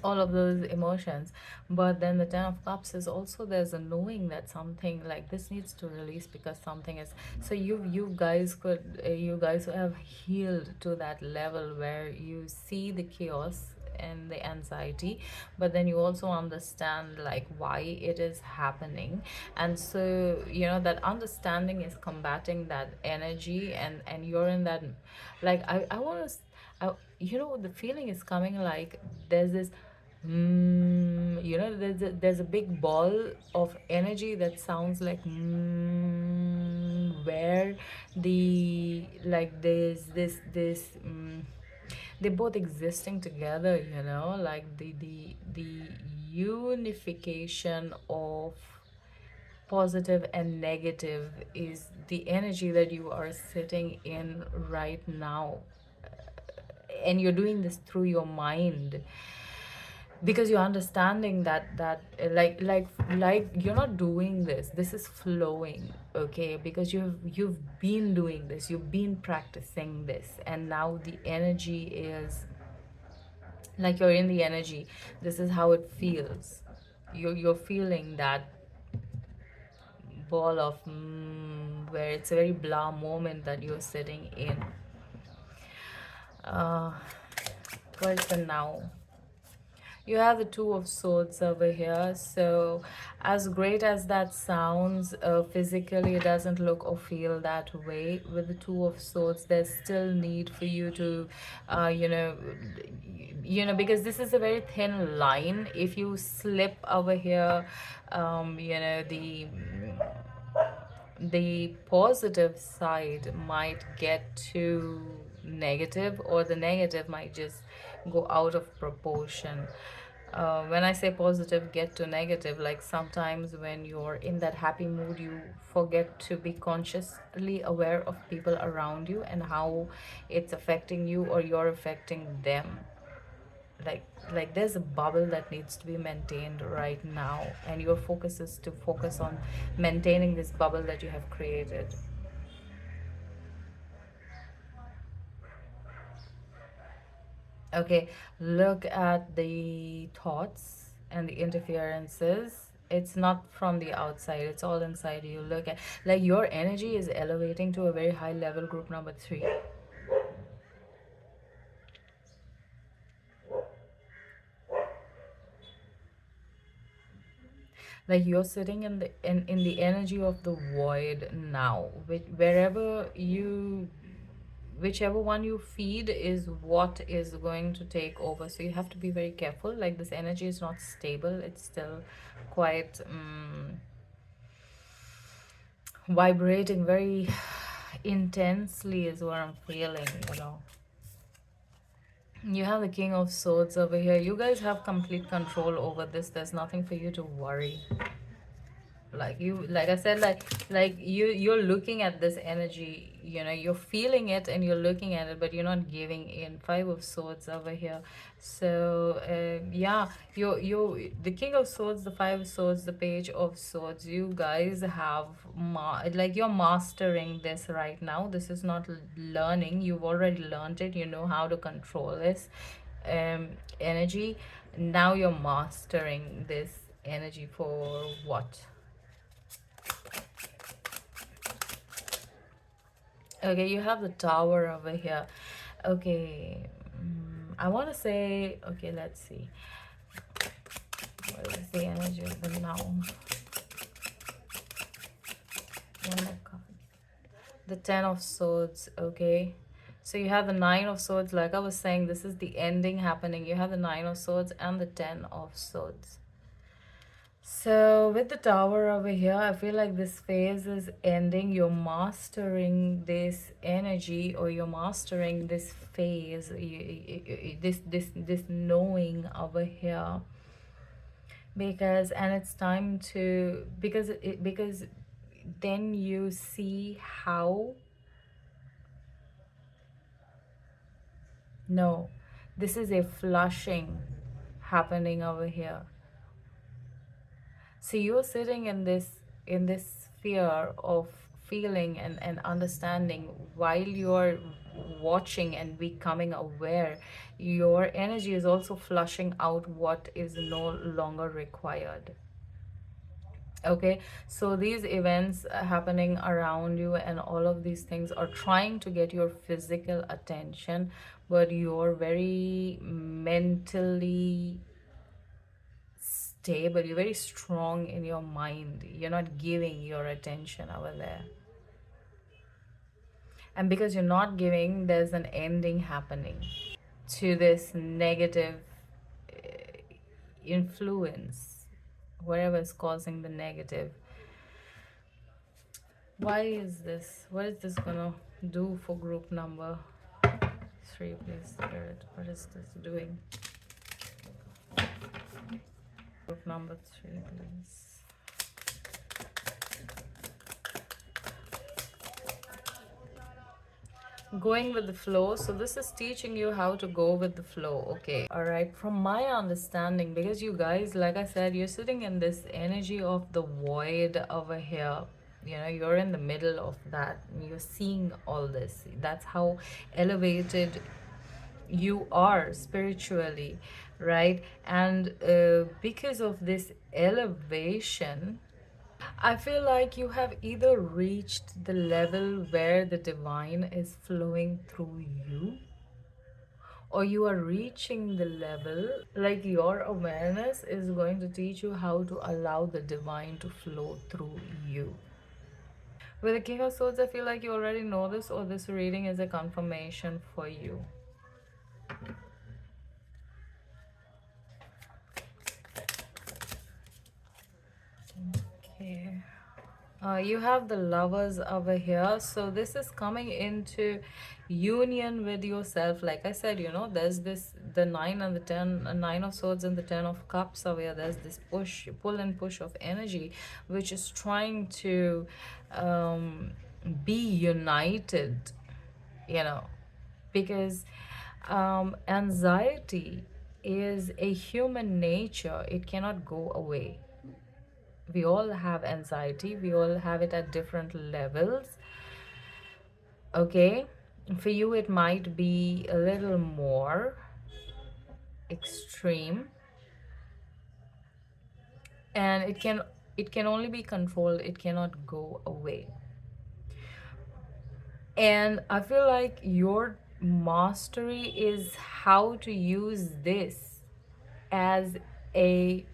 [SPEAKER 1] all of those emotions. But then the Ten of Cups is also, there's a knowing that something like this needs to release because something is, so you guys could you guys have healed to that level where you see the chaos and the anxiety, but then you also understand like why it is happening. And so you know that understanding is combating that energy, and you're in that, like I want to, you know, the feeling is coming like there's this, you know, there's a big ball of energy that sounds like where the, like there's this they're both existing together, you know, like the unification of positive and negative is the energy that you are sitting in right now. And you're doing this through your mind because you're understanding that like you're not doing this is flowing, okay, because you've been doing this, you've been practicing this, and now the energy is like you're in the energy. This is how it feels. You're feeling that ball of where it's a very blah moment that you're sitting in. uh where's the now? You have the Two of Swords over here. So as great as that sounds, physically it doesn't look or feel that way. With the Two of Swords, there's still need for you to you know, because this is a very thin line. If you slip over here, you know, the positive side might get too negative, or the negative might just go out of proportion. When I say positive get to negative, like sometimes when you're in that happy mood, you forget to be consciously aware of people around you and how it's affecting you or you're affecting them. Like there's a bubble that needs to be maintained right now, and your focus is to focus on maintaining this bubble that you have created. Okay, look at the thoughts and the interferences. It's not from the outside, it's all inside you. Look at, like, your energy is elevating to a very high level, group number three. Like you're sitting in the energy of the void now, wherever you, whichever one you feed is what is going to take over. So you have to be very careful. Like this energy is not stable, it's still quite vibrating very intensely is what I'm feeling, you know. You have the King of Swords over here. You guys have complete control over this. There's nothing for you to worry. Like you, like I said, like you're looking at this energy, you're feeling it and you're looking at it, but you're not giving in. Five of Swords over here. So yeah, you the King of Swords, the Five of Swords, the Page of Swords, you guys have like you're mastering this right now. This is not learning, you've already learned it, you know how to control this um energy. Now you're mastering this energy for what? Okay, you have the Tower over here. Okay, I want to say, okay, let's see. What is the energy of the now? One more card. The Ten of Swords, okay. So you have the Nine of Swords. Like I was saying, this is the ending happening. You have the Nine of Swords and the Ten of Swords. So with the Tower over here, I feel like this phase is ending. You're mastering this energy, or you're mastering this phase, this knowing over here. Because, and it's time to, because then you see how, no, this is a flushing happening over here. So you're sitting in this sphere of feeling and understanding while you're watching and becoming aware. Your energy is also flushing out what is no longer required. Okay, so these events happening around you and all of these things are trying to get your physical attention, but you're very mentally stable, you're very strong in your mind, you're not giving your attention over there. And because you're not giving, there's an ending happening to this negative influence, whatever is causing the negative. Why is this? What is this gonna do for group number 3, please, Spirit? What is this doing? Group number 3, please. Going with the flow. So this is teaching you how to go with the flow. Okay, all right, from my understanding, because you guys, like I said, you're sitting in this energy of the void over here. You're in the middle of that, you're seeing all this. That's how elevated you are spiritually, right? And because of this elevation, I feel like you have either reached the level where the divine is flowing through you, or you are reaching the level like your awareness is going to teach you how to allow the divine to flow through you. With the King of Swords, I feel like you already know this, or this reading is a confirmation for you. Okay. You have the Lovers over here. So this is coming into union with yourself. Like I said, there's this, the 9 and the 10, 9 of Swords and the 10 of Cups over here. There's this pull and push of energy, which is trying to be united, because anxiety is a human nature. It cannot go away. We all have anxiety, we all have it at different levels. Okay, for you it might be a little more extreme, and it can only be controlled, it cannot go away. And I feel like your mastery is how to use this as a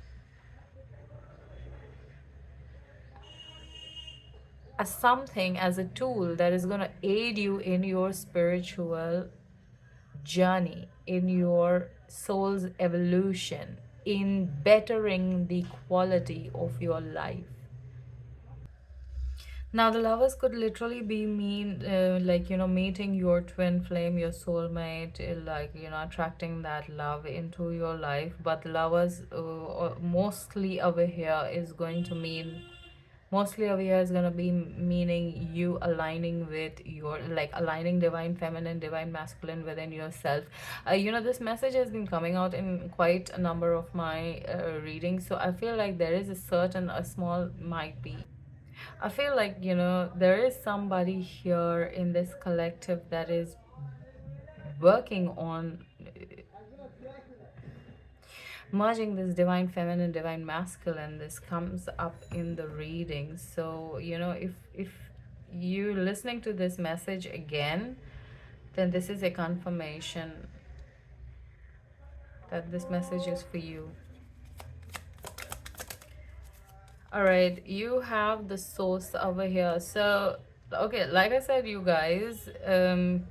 [SPEAKER 1] as something, as a tool that is going to aid you in your spiritual journey, in your soul's evolution, in bettering the quality of your life. Now, the Lovers could literally be like, meeting your twin flame, your soulmate, like, attracting that love into your life. But the Lovers, mostly over here, is going to mean Mostly over here is going to be meaning you aligning with your, like aligning divine feminine, divine masculine within yourself. This message has been coming out in quite a number of my readings, so I feel like there is a certain, a small, might be, I feel like, there is somebody here in this collective that is working on merging this divine feminine, divine masculine. This comes up in the reading. So, if you're listening to this message again, then this is a confirmation that this message is for you. All right, you have the source over here. So, okay, like I said, you guys,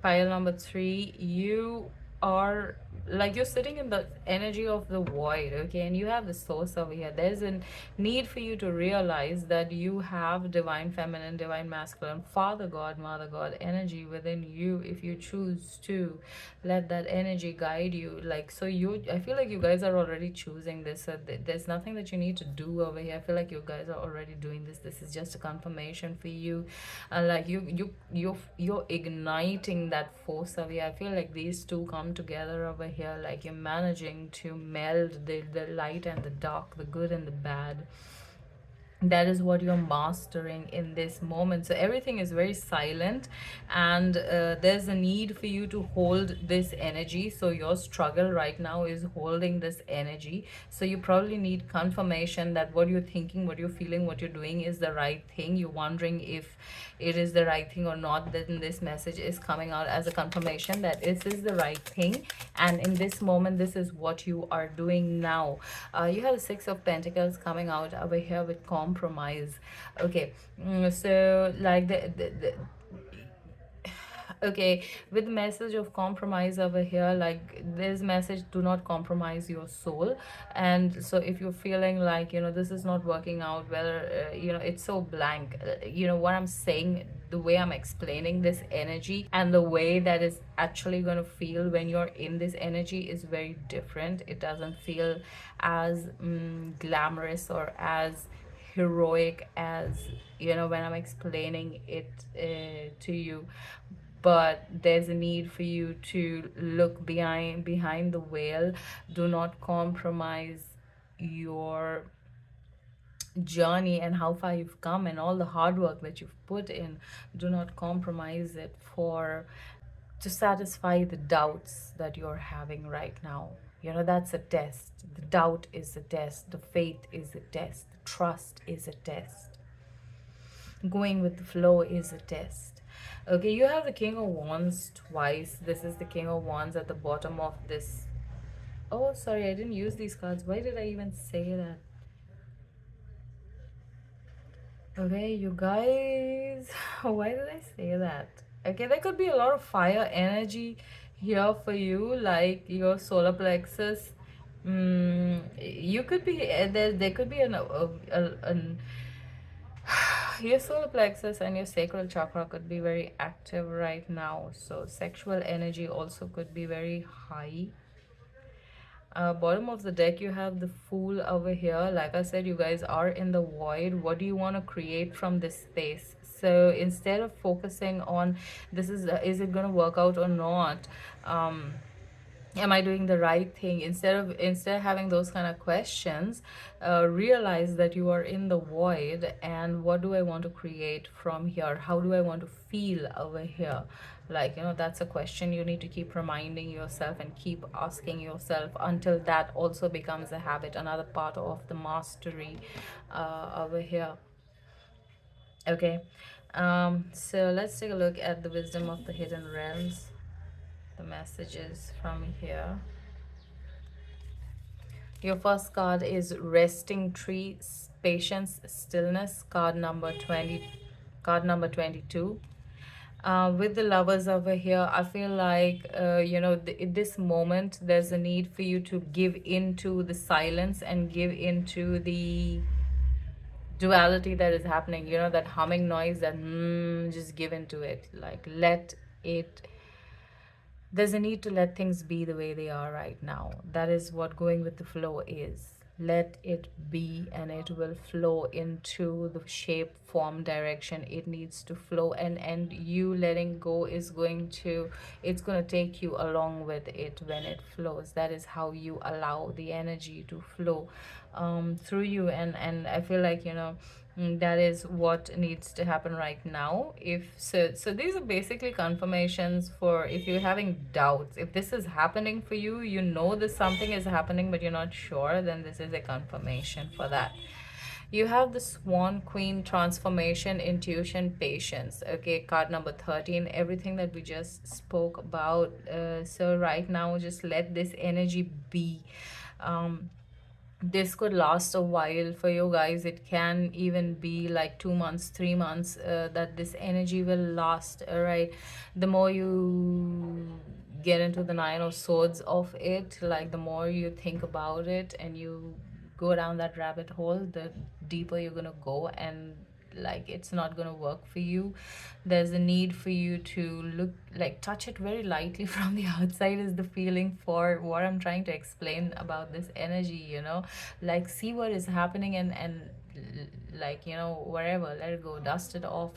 [SPEAKER 1] pile number 3, you are like you're sitting in the energy of the void, okay, and you have the source over here. There's a need for you to realize that you have divine feminine, divine masculine, father god, mother god energy within you if you choose to let that energy guide you. Like, so I feel like you guys are already choosing this. There's nothing that you need to do over here. I feel like you guys are already doing this. This is just a confirmation for you, and like you're igniting that force over here. I feel like these two come together over here, like you're managing to meld the light and the dark, the good and the bad. That is what you're mastering in this moment. So everything is very silent, and there's a need for you to hold this energy. So your struggle right now is holding this energy. So you probably need confirmation that what you're thinking, what you're feeling, what you're doing is the right thing. You're wondering if it is the right thing or not. Then this message is coming out as a confirmation that this is the right thing, and in this moment this is what you are doing now. You have the 6 of Pentacles coming out over here with compromise. Okay, so like okay, with the message of compromise over here, like this message, do not compromise your soul. And so if you're feeling like, this is not working out, whether it's so blank, what I'm saying, the way I'm explaining this energy and the way that is actually going to feel when you're in this energy is very different. It doesn't feel as glamorous or as heroic as when I'm explaining it to you. But there's a need for you to look behind the veil. Do not compromise your journey and how far you've come and all the hard work that you've put in. Do not compromise it for to satisfy the doubts that you're having right now. That's a test. The doubt is a test, the faith is a test, the trust is a test, going with the flow is a test. Okay, you have the King of Wands twice. This is the King of Wands at the bottom of this. Oh, sorry, I didn't use these cards. Why did I even say that? Okay, you guys, why did I say that? Okay, there could be a lot of fire energy here for you, like your solar plexus. You could be there could be an your solar plexus and your sacral chakra could be very active right now. So sexual energy also could be very high. Bottom of the deck, you have the Fool over here. Like I said, you guys are in the void. What do you want to create from this space? So instead of focusing on this is it going to work out or not, am I doing the right thing, instead of having those kind of questions, realize that you are in the void, and what do I want to create from here? How do I want to feel over here? Like, that's a question you need to keep reminding yourself and keep asking yourself until that also becomes a habit, another part of the mastery over here. Okay, so let's take a look at the wisdom of the hidden realms, the messages from here. Your first card is Resting Tree, Patience, Stillness, card number 20, card number 22. With the Lovers over here, I feel like, in this moment, there's a need for you to give into the silence and give into the duality that is happening, that humming noise, that just give into it. Like, let it, there's a need to let things be the way they are right now. That is what going with the flow is. Let it be, and it will flow into the shape, form, direction it needs to flow. And you letting go is going to, it's going to take you along with it when it flows. That is how you allow the energy to flow through you. And I feel like, that is what needs to happen right now. If so, so these are basically confirmations for if you're having doubts. If this is happening for you, you know that something is happening but you're not sure, then this is a confirmation for that. You have the Swan Queen, transformation, intuition, patience. Okay, card number 13, everything that we just spoke about. So right now, just let this energy be. um this could last a while for you guys. It can even be like 2 months, 3 months, that this energy will last. All right, the more you get into the Nine of Swords of it, like the more you think about it and you go down that rabbit hole, the deeper you're gonna go, and like it's not gonna work for you. There's a need for you to look, like touch it very lightly from the outside is the feeling for what I'm trying to explain about this energy, like see what is happening, and like, wherever, let it go, dust it off,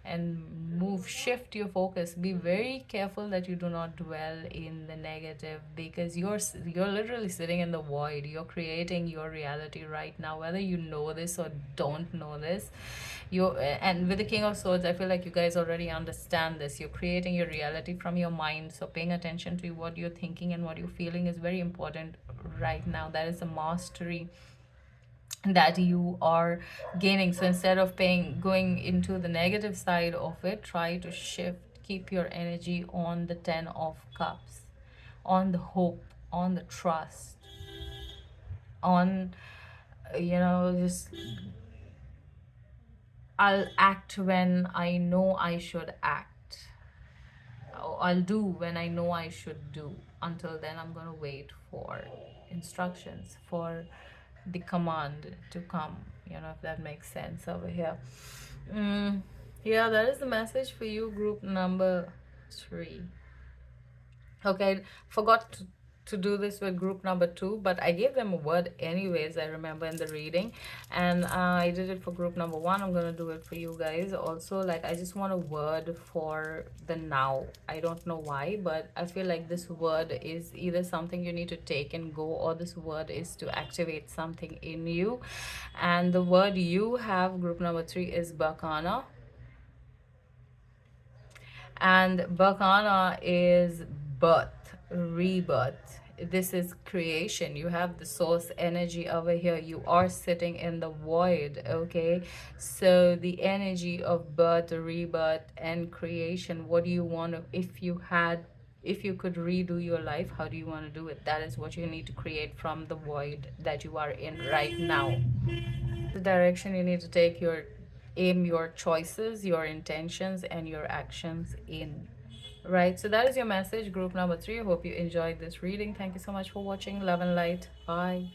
[SPEAKER 1] and move, shift your focus. Be very careful that you do not dwell in the negative, because you're literally sitting in the void. You're creating your reality right now, whether you know this or don't know this. You And with the King of Swords, I feel like you guys already understand this. You're creating your reality from your mind, so paying attention to what you're thinking and what you're feeling is very important right now. That is a mastery that you are gaining. So instead of going into the negative side of it, try to shift, keep your energy on the 10 of Cups, on the hope, on the trust, on, just, I'll act when I know I should act. I'll do when I know I should do. Until then, I'm going to wait for instructions, for the command to come, if that makes sense over here. Mm, yeah, that is the message for you, group number 3. Okay, forgot to do this with group number 2, but I gave them a word anyways, I remember in the reading. And I did it for group number 1. I'm gonna do it for you guys also. Like, I just want a word for the now. I don't know why, but I feel like this word is either something you need to take and go, or this word is to activate something in you. And the word you have, group number 3, is Bakana. And Bakana is birth, rebirth. This is creation. You have the source energy over here. You are sitting in the void, okay? So the energy of birth, rebirth, and creation. What do you want to, if you could redo your life, how do you want to do it? That is what you need to create from the void that you are in right now. The direction you need to take your aim, your choices, your intentions, and your actions in. Right, so that is your message, group number 3. I hope you enjoyed this reading. Thank you so much for watching. Love and light. Bye.